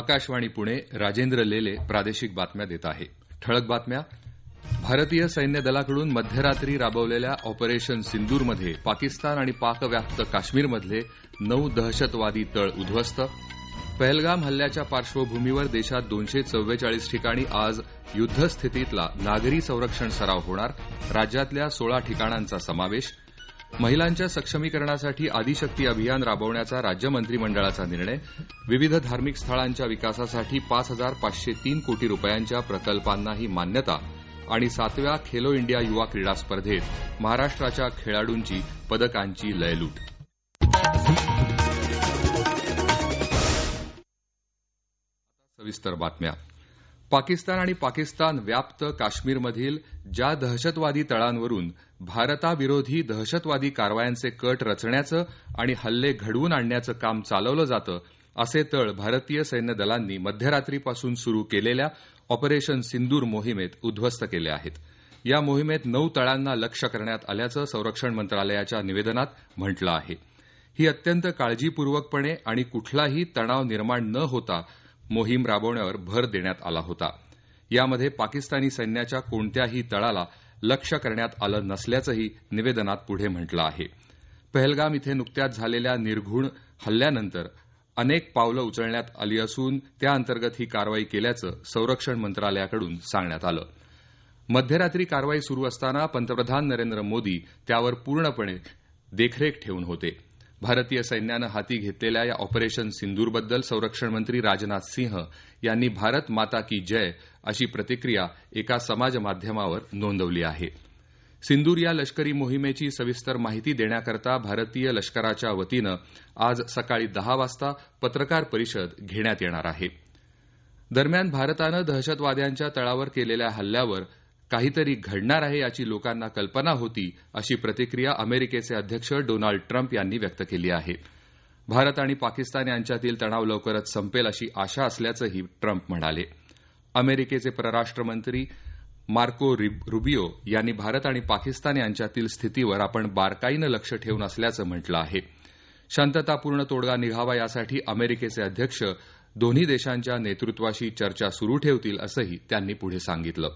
आकाशवाणी पुणे. राजेंद्र लेले प्रादेशिक बातम्या देत आहे. ठळक बातम्या. भारतीय सैन्य दलाकडून मध्यरात्री राबवलेल्या ऑपरेशन सिंदूरमध्ये पाकिस्तान आणि पाकव्याप्त काश्मीरमधले 9 दहशतवादी तळ उद्ध्वस्त. पहलगाम हल्ल्याच्या पार्श्वभूमीवर देशात 244 ठिकाणी आज युद्धस्थितीतला नागरी संरक्षण सराव होणार. राज्यातल्या 16 ठिकाणांचा समावेश. महिलांच्या सक्षमीकरणासाठी आदिशक्ती अभियान राबवण्याचा राज्य मंत्रिमंडळाचा निर्णय. विविध धार्मिक स्थळांच्या विकासासाठी 5,503 कोटी रुपयांच्या प्रकल्पांनाही मान्यता. आणि 7व्या खेलो इंडिया युवा क्रीडा स्पर्धेत महाराष्ट्राच्या खेळाडूंची पदकांची लयलूट. सविस्तर बातम्या. पाकिस्तान आणि पाकिस्तान व्याप्त काश्मीरमधील ज्या दहशतवादी तळांवरून भारताविरोधी दहशतवादी कारवायांचे कट रचण्याचं आणि हल्ले घडवून आणण्याचं काम चालवलं जातं असे तळ भारतीय सैन्य दलांनी मध्यरात्रीपासून सुरू केलेल्या ऑपरेशन सिंदूर मोहिमेत उद्ध्वस्त केले आहेत. या मोहिमेत 9 तळांना लक्ष्य करण्यात आल्याचं संरक्षण मंत्रालयाच्या निवेदनात म्हटलं आहे. ही अत्यंत काळजीपूर्वकपणे आणि कुठलाही तणाव निर्माण न होता मोहीम राबवण्यावर भर देण्यात आला होता. यामध्ये पाकिस्तानी सैन्याच्या कोणत्याही तळाला लक्ष्य करण्यात आलं नसल्याचंही निवेदनात पुढे म्हटलं आहे. पहलगाम इथे नुकत्याच झालेल्या निर्घृण हल्ल्यानंतर अनेक पावलं उचलण्यात आली असून त्याअंतर्गत ही कारवाई केल्याचं संरक्षण मंत्रालयाकडून सांगण्यात आलं. मध्यरात्री कारवाई सुरू असताना पंतप्रधान नरेंद्र मोदी त्यावर पूर्णपणे देखरेख ठेवून होते. भारतीय सैन्यानं हाती घेतलेल्या या ऑपरेशन सिंदूरबद्दल संरक्षण मंत्री राजनाथ सिंह यांनी भारत माता की जय अशी प्रतिक्रिया एका समाजमाध्यमावर नोंदवली आहे. सिंदूर या लष्करी मोहिमेची सविस्तर माहिती देण्याकरता भारतीय लष्कराच्या वतीनं आज सकाळी 10 वाजता पत्रकार परिषद घेण्यात येणार आहे. दरम्यान भारतानं दहशतवाद्यांच्या तळावर केलेल्या हल्ल्यावर काहीतरी घडणार आहे याची लोकांना कल्पना होती अशी प्रतिक्रिया अमेरिकेचे अध्यक्ष डोनाल्ड ट्रम्प यांनी व्यक्त केली आहे. भारत आणि पाकिस्तान यांच्यातील तणाव लवकरच संपेल अशी आशा असल्याचंही ट्रम्प म्हणाले. अमेरिकेचे परराष्ट्र मंत्री मार्को रुबियो यांनी भारत आणि पाकिस्तान यांच्यातील स्थितीवर आपण बारकाईनं लक्ष ठेवून असल्याचं म्हटलं आहे. शांततापूर्ण तोडगा निघावा यासाठी अमेरिकेचे अध्यक्ष दोन्ही देशांच्या नेतृत्वाशी चर्चा सुरू ठेवतील असंही त्यांनी पुढे सांगितलं.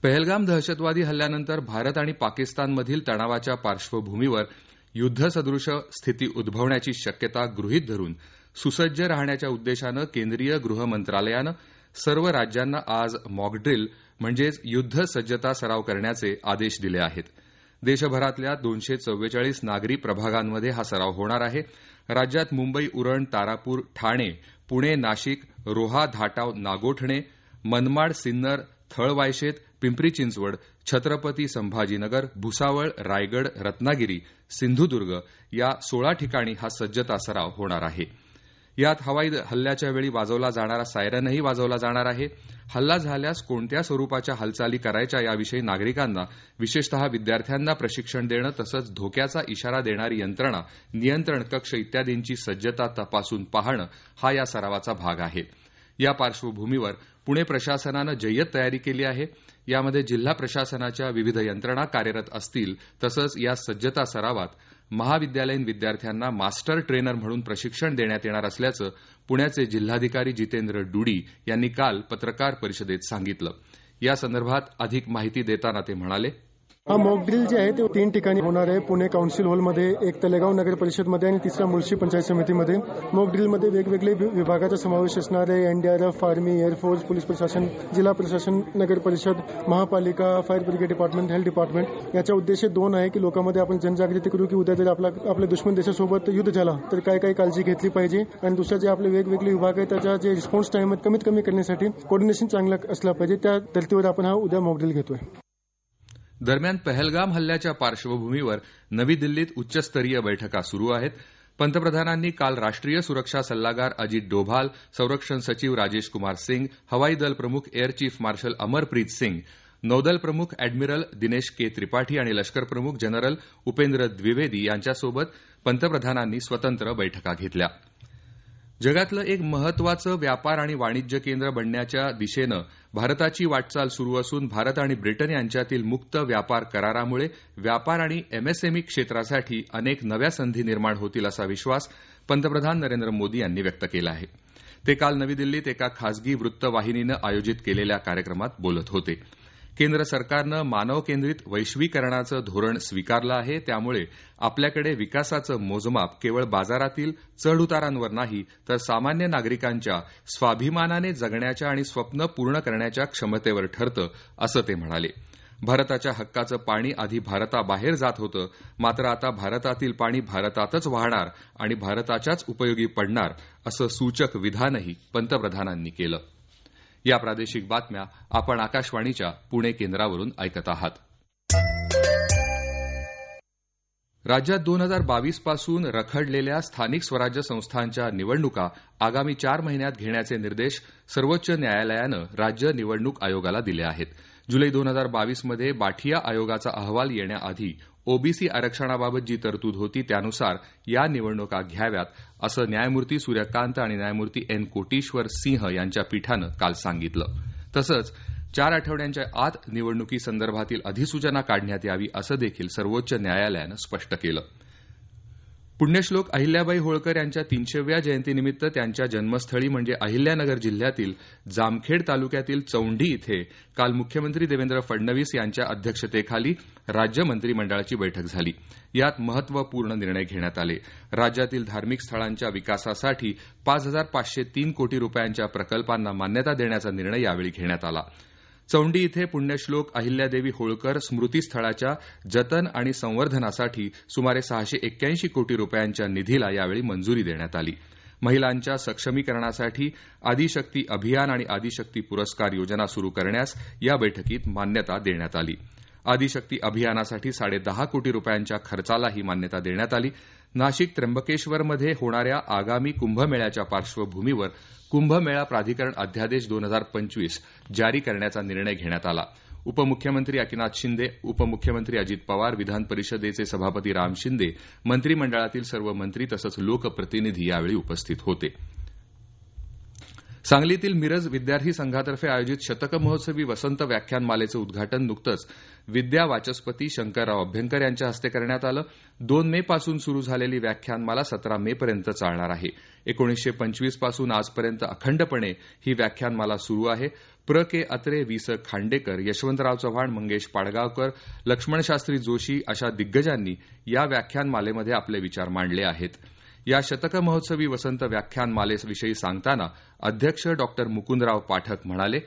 पहलगाम दहशतवादी हल्ल्यानंतर भारत आणि पाकिस्तानमधील तणावाच्या पार्श्वभूमीवर युद्धसदृश स्थिती उद्भवण्याची शक्यता गृहीत धरून सुसज्ज राहण्याच्या उद्देशानं केंद्रीय गृह मंत्रालयानं सर्व राज्यांना आज मॉकड्रिल म्हणजेच युद्ध सज्जता सराव करण्याचे आदेश दिले आहेत. देशभरातल्या 244 नागरी प्रभागांमध्ये हा सराव होणार आहे. राज्यात मुंबई, उरण, तारापूर, ठाणे, पुणे, नाशिक, रोहा, धाटाव, नागोठणे, मनमाड, सिन्नर, थळवायशेत, पिंपरी चिंचवड, छत्रपती संभाजीनगर, भुसावळ, रायगड, रत्नागिरी, सिंधुदुर्ग या 16 ठिकाणी हा सज्जता सराव होणार आहे. यात हवाई हल्ल्याच्या वेळी वाजवला जाणारा सायरनही वाजवला जाणार आहे. हल्ला झाल्यास कोणत्या स्वरूपाच्या हालचाली करायच्या याविषयी नागरिकांना विशेषतः विद्यार्थ्यांना प्रशिक्षण देणं तसंच धोक्याचा इशारा देणारी यंत्रणा, नियंत्रण कक्ष इत्यादींची सज्जता तपासून पाहणं हा या सरावाचा भाग आहे. या पार्श्वभूमीवर पुणे प्रशासनानं जय्यत तयारी केली आहे. यामध्ये जिल्हा प्रशासनाच्या विविध यंत्रणा कार्यरत असतील. तसंच या सज्जता सरावात महाविद्यालयीन विद्यार्थ्यांना मास्टर ट्रेनर म्हणून प्रशिक्षण देण्यात येणार असल्याचं पुण्याचे जिल्हाधिकारी जितेंद्र डुडी यांनी काल पत्रकार परिषदेत सांगितलं. यासंदर्भात अधिक माहिती देताना ते म्हणाले, हा मॉकड्रिल जे आहे ते 3 ठिकाणी होणार आहे. पुणे काउन्सिल हॉलमध्ये, एक तलेगाव नगर परिषदमध्ये आणि तिसरा मुळशी पंचायत समितीमध्ये. मॉकड्रिलमध्ये वेगवेगळे विभागाचा समावेश असणार आहे. एनडीआरएफ, आर्मी, एअरफोर्स, पोलीस प्रशासन, जिल्हा प्रशासन, नगर परिषद, महापालिका, fire brigade department, health department. याचा उद्देश 2 आहे की लोकांमध्ये आपण जनजागृती करू की उद्या जर आपल्या दुश्मन देशासोबत युद्ध झाला तर काय काळजी घेतली पाहिजे. आणि दुसरं जे आपले वेगवेगळे विभाग आहेत त्याचा जे रिस्पॉन्स टाइम आहे कमीत कमी करण्यासाठी कोऑर्डिनेशन चांगलं असलं पाहिजे. त्या धर्तीवर आपण हा उद्या मॉकड्रिल घेतोय. दरम्यान पहलगाम हल्ल्याच्या पार्श्वभूमीवर नवी दिल्लीत उच्चस्तरीय बैठका सुरू आहेत. पंतप्रधानांनी काल राष्ट्रीय सुरक्षा सल्लागार अजित डोभाल, संरक्षण सचिव राजेश कुमार सिंग, हवाई दल प्रमुख air chief marshal Amarpreet Singh, नौदल प्रमुख अॅडमिरल दिनेश के त्रिपाठी आणि लष्कर प्रमुख जनरल उपेंद्र द्विवेदी यांच्यासोबत पंतप्रधानांनी स्वतंत्र बैठका घेतल्या. जगातलं एक महत्वाचं व्यापार आणि वाणिज्य केंद्र बनण्याच्या दिशेनं भारताची वाटचाल सुरू असून भारत आणि ब्रिटन यांच्यातील मुक्त व्यापार करारामुळे व्यापार आणि एमएसएमई क्षेत्रासाठी अनेक नव्या संधी निर्माण होतील असा विश्वास पंतप्रधान नरेंद्र मोदी यांनी व्यक्त केला आहे. ते काल नवी दिल्लीत एका खासगी वृत्तवाहिनीनं आयोजित केलेल्या कार्यक्रमात बोलत होते. केंद्र सरकारनं मानव केंद्रित वैश्वीकरणाचं धोरण स्वीकारलं आहे. त्यामुळे आपल्याकडे विकासाचं मोजमाप केवळ बाजारातील चढउतारांवर नाही तर सामान्य नागरिकांच्या स्वाभिमानाने जगण्याच्या आणि स्वप्न पूर्ण करण्याच्या क्षमतेवर ठरतं, असं ते म्हणाले. भारताच्या हक्काचं पाणी आधी भारताबाहेर जात होतं, मात्र आता भारतातील पाणी भारतातच वाहणार आणि भारताच्याच उपयोगी पडणार, असं सूचक विधानही पंतप्रधानांनी केलं. या प्रादेशिक बातम्या आपण आकाशवाणीच्या पुणे केंद्रावरून ऐकत आहात. राज्यात 2022 पासून रखडलेल्या स्थानिक स्वराज्य संस्थांच्या निवडणुका आगामी 4 महिन्यात घेण्याचे निर्देश सर्वोच्च न्यायालयानं राज्य निवडणूक आयोगाला दिले आहेत. जुलै 2022 मध्ये बाठिया आयोगाचा अहवाल येण्याआधी ओबीसी आरक्षणाबाबत जी तरतूद होती त्यानुसार या निवडणुका घ्याव्यात, असं न्यायमूर्ती सूर्यकांत आणि न्यायमूर्ती एन कोटीश्वर सिंह यांच्या पीठानं काल सांगितलं. तसंच 4 आठवड्यांच्या आत निवडणुकीसंदर्भातील अधिसूचना काढण्यात यावी, असं देखील सर्वोच्च न्यायालयानं स्पष्ट केलं. पुण्यश्लोक अहिल्याबाई होळकर यांच्या 300व्या जयंतीनिमित्त त्यांच्या जन्मस्थळी म्हणजे अहिल्यानगर जिल्ह्यातील जामखेड तालुक्यातील चौंडी इथे काल मुख्यमंत्री देवेंद्र फडणवीस यांच्या अध्यक्षतेखाली राज्य मंत्रिमंडळाची बैठक झाली. यात महत्वपूर्ण निर्णय घेण्यात आले. राज्यातील धार्मिक स्थळांच्या विकासासाठी 5,503 कोटी रुपयांच्या प्रकल्पांना मान्यता देण्याचा निर्णय यावेळी घेण्यात आला. चौंडी इथे पुण्यश्लोक अहिल्यादेवी होळकर स्मृतीस्थळाच्या जतन आणि संवर्धनासाठी सुमारे 681 कोटी रुपयांच्या निधीला यावेळी मंजुरी देण्यात आली. महिलांच्या सक्षमीकरणासाठी आदिशक्ती अभियान आणि आदिशक्ती पुरस्कार योजना सुरू करण्यास या बैठकीत मान्यता देण्यात आली. आदिशक्ती अभियानासाठी 10.5 कोटी रुपयांच्या खर्चालाही मान्यता देण्यात आली. नाशिक त्र्यंबकेश्वरमध्ये होणाऱ्या आगामी कुंभमेळ्याच्या पार्श्वभूमीवर कुंभमेळा प्राधिकरण अध्यादेश 2025 जारी करण्याचा निर्णय घेण्यात आला. उपमुख्यमंत्री एकनाथ शिंदे, उपमुख्यमंत्री अजित पवार, विधान परिषदेचे सभापती राम शिंदे, मंत्रिमंडळातील सर्व मंत्री तसंच लोकप्रतिनिधी यावेळी उपस्थित होते. सांगलीतील मिरज विद्यार्थी संघातर्फे आयोजित शतक महोत्सवी वसंत व्याख्यानमालेचं उद्घाटन नुकतंच विद्या वाचस्पती शंकरराव अभ्यंकर यांच्या हस्ते करण्यात आलं. 2 मे पासून सुरू झालेली व्याख्यानमाला 17 मे पर्यंत चालणार आहे. 1925 पासून आजपर्यंत अखंडपणे ही व्याख्यानमाला सुरू आहे. प्र के अत्रे, वि स खांडेकर, यशवंतराव चव्हाण, मंगेश पाडगावकर, लक्ष्मणशास्त्री जोशी अशा दिग्गजांनी या व्याख्यानमालेमध्ये आपले विचार मांडले आहेत. या शतक महोत्सवी वसंत व्याख्यानमालेविषयी सांगताना अध्यक्ष डॉक्टर मुकुंदराव पाठक म्हणाले,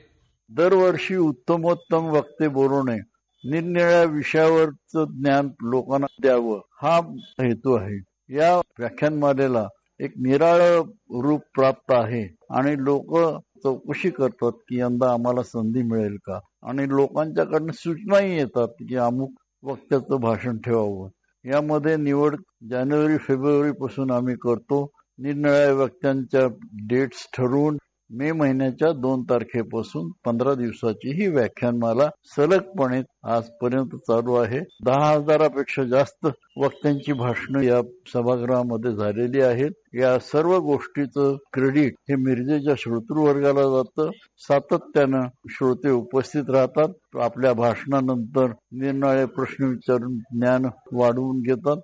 दरवर्षी उत्तमोत्तम वक्ते बोलवणे, निरनिराळ्या विषयावरचं ज्ञान लोकांना द्यावं हा हेतू आहे. या व्याख्यानमालेला एक निराळं रूप प्राप्त आहे आणि लोक चौकशी करतात की यंदा आम्हाला संधी मिळेल का, आणि लोकांच्याकडनं सूचनाही येतात की अमुक वक्त्याचं भाषण ठेवावं. यामध्ये निवड जानेवारी फेब्रुवारी पासून आम्ही करतो. निरनिराळ्या वक्त्यांच्या डेट्स ठरवून मे महिन्याच्या 2 तारखेपासून 15 दिवसाची ही व्याख्यानमाला सलगपणे आजपर्यंत चालू आहे. 10,000पेक्षा जास्त वक्त्यांची भाषणं या सभागृहामध्ये झालेली आहेत. या सर्व गोष्टीचं क्रेडिट हे मिरजेच्या श्रोतृवर्गाला जातं. सातत्यानं श्रोते उपस्थित राहतात. आपल्या भाषणानंतर निरनिराळे प्रश्न विचारून ज्ञान वाढवून घेतात.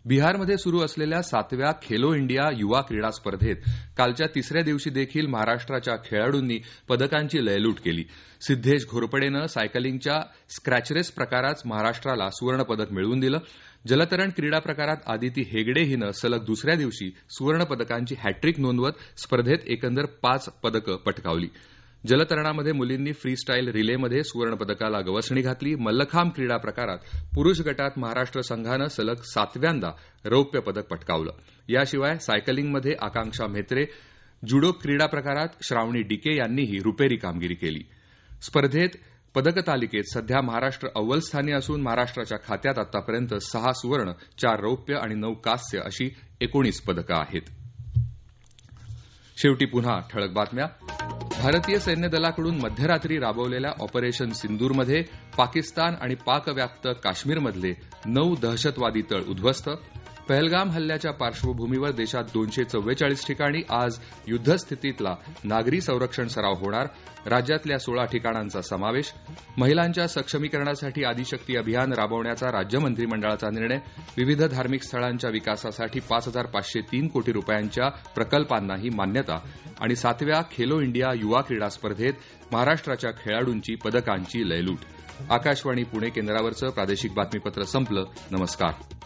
बिहारमध्ये सुरू असलेल्या 7व्या खेलो इंडिया युवा क्रीडा स्पर्धेत कालच्या 3ऱ्या दिवशी देखील महाराष्ट्राच्या खेळाडूंनी पदकांची लयलूट केली. सिद्धेश घोरपडेनं सायकलिंगच्या स्क्रॅच रेस प्रकारात महाराष्ट्राला सुवर्णपदक मिळवून दिलं. जलतरण क्रीडा प्रकारात आदिती हेगडे हिनं सलग 2ऱ्या दिवशी सुवर्णपदकांची हॅट्रिक नोंदवत स्पर्धेत एकंदर 5 पदकं पटकावली. जलतरणामध्ये मुलींनी फ्री स्टाईल रिलेमध्ये सुवर्णपदकाला गवसणी घातली. मल्लखांब क्रीडा प्रकारात पुरुष गटात महाराष्ट्र संघानं सलग 7व्यांदा रौप्य पदक पटकावलं. याशिवाय सायकलिंगमध्ये आकांक्षा म्हेत्रे, जुडो क्रीडा प्रकारात श्रावणी डिके यांनीही रुपेरी कामगिरी केली. स्पर्धेत पदकतालिकेत सध्या महाराष्ट्र अव्वल स्थानी असून महाराष्ट्राच्या खात्यात आतापर्यंत 6 सुवर्ण, 4 रौप्य आणि 9 कांस्य अशी 19 पदकं आहेत. शेवटी पुन्हा ठळक बातम्या. भारतीय सैन्य दलाकडून मध्यरात्री राबवलेल्या ऑपरेशन सिंदूरमध्ये पाकिस्तान आणि पाकव्याप्त काश्मीरमधले 9 दहशतवादी तळ उद्ध्वस्त. पहलगाम हल्ल्याच्या पार्श्वभूमीवर देशात 244 ठिकाणी आज युद्धस्थितीतला नागरी संरक्षण सराव होणार. राज्यातल्या 16 ठिकाणांचा समावेश. महिलांच्या सक्षमीकरणासाठी आदिशक्ती अभियान राबवण्याचा राज्य मंत्रिमंडळाचा निर्णय. विविध धार्मिक स्थळांच्या विकासासाठी 5,503 कोटी रुपयांच्या प्रकल्पांनाही मान्यता. आणि 7व्या खेलो इंडिया युवा क्रीडा स्पर्धेत महाराष्ट्राच्या खेळाडूंची पदकांची लयलूट. आकाशवाणी पुणे केंद्रावरचं प्रादेशिक बातमीपत्र संपलं. नमस्कार.